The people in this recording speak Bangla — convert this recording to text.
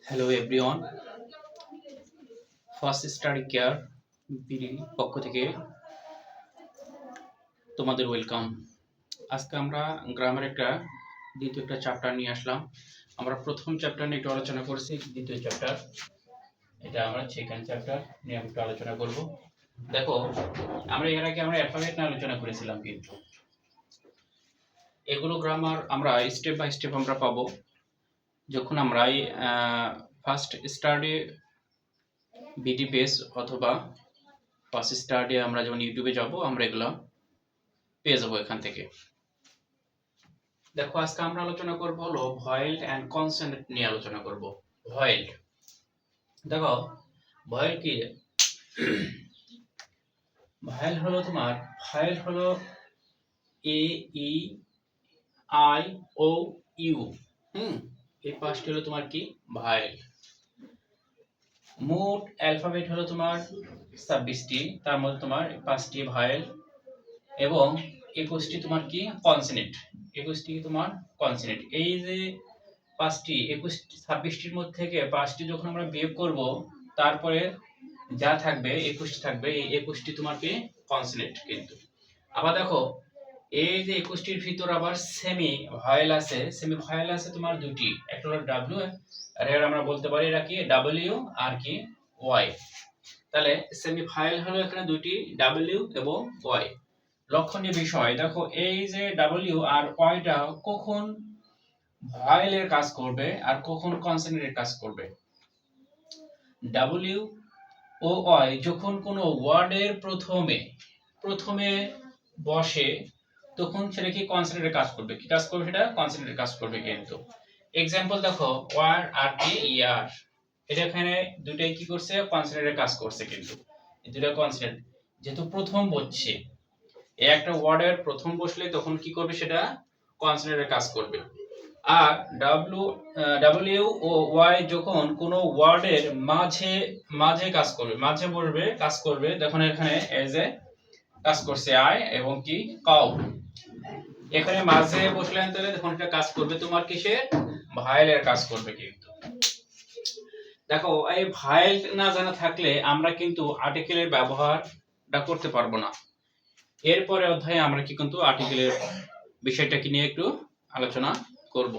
Hello everyone, first study care BD পক্ষ থেকে তোমাদের ওয়েলকাম। আজকে আমরা গ্রামের দ্বিতীয় চ্যাপ্টার নিয়ে আসলাম। আমরা প্রথম চ্যাপ্টার নিয়ে একটু আলোচনা করেছি, দ্বিতীয় চ্যাপ্টার এটা আমরা সেকেন্ড চ্যাপ্টার নিয়ে একটু আলোচনা করব। দেখো, আমরা এর আগে অ্যালফাবেট নিয়ে আলোচনা করেছিলাম, কিন্তু এগুলো গ্রামার আমরা স্টেপ বাই স্টেপ আমরা পাবো যখন আমরা ফার্স্ট স্টাডি বিডি পেজ অথবা ফার্স্ট স্টাডি আমরা যখন ইউটিউবে যাব আমরা এগুলো পেয়ে যাবো এখান থেকে। দেখো, আজকে আমরা আলোচনা করব হলো ভয়েল অ্যান্ড কনসোনেন্ট নিয়ে আলোচনা করব। ভয়েল, দেখো ভয়েল কি? ভয়েল হলো তোমার এ ই আই ও ইউ। এই পাঁচটি হলো তোমার কি ভয়েল। মোট অ্যালফাবেট হলো তোমার 26টি, তার মধ্যে তোমার 5টি ভয়েল এবং 21টি তোমার কি কনসোনেন্ট। 21টি তোমার কনসোনেন্ট। এই যে 5টি 26টির মধ্যে থেকে 5টি যখন আমরা বিয়োগ করব, তারপরে যা থাকবে 21টি থাকবে। এই 21টি তোমার কি কনসোনেন্ট। কিন্তু আবার দেখো, এই যে 21টির ভিতর আবার সেমি ভয়েল আছে তোমার দুটি, একটা হলো ডাব্লিউ আর এর আমরা বলতে পারি এটা কি ডাব্লিউ আর কি ওয়াই। তাহলে সেমি ভয়েল হলো এখানে দুটি, ডাব্লিউ এবং ওয়াই। লক্ষণীয় বিষয় দেখো, এই যে ডাব্লিউ আর ওয়াইটা কখন ভয়েলের কাজ করবে আর কখন কনসোনেন্টের কাজ করবে। ডাব্লিউ ও ওয়াই যখন কোনো ওয়ার্ডের প্রথমে বসে তখন সেটা কি কনসোনেন্টের কাজ করবে। কি কাজ করবে? সেটা কনসোনেন্টের কাজ করবে। কিন্তু एग्जांपल দেখো, ওয়ার আর কি ইয়ার, এটা এখানে দুটাই কি করছে? কনসোনেন্টের কাজ করছে। কিন্তু এই দুটো কনসোনেন্ট যেহেতু প্রথম বসছে, এই একটা ওয়ার্ডের প্রথম বসলে তখন কি করবে? সেটা কনসোনেন্টের কাজ করবে। আর ডাব্লিউ ও ওয়াই যখন কোনো ওয়ার্ডের মাঝে কাজ করবে, মাঝে বসবে কাজ করবে, তখন এখানে এজ এ কাজ করছে আই এবং কি কাউ। এখানে মাঝে বসলে তাহলে তখন এটা কাজ করবে তোমার কিসের? ভায়েলের কাজ করবে। কিন্তু দেখো, এই ভায়েল না জানা থাকলে আমরা কিন্তু আর্টিকেলের ব্যবহারটা করতে পারবো না। এরপরে অধ্যায়ে আমরা কি কিন্তু আর্টিকেলের বিষয়টাকে নিয়ে একটু আলোচনা করব।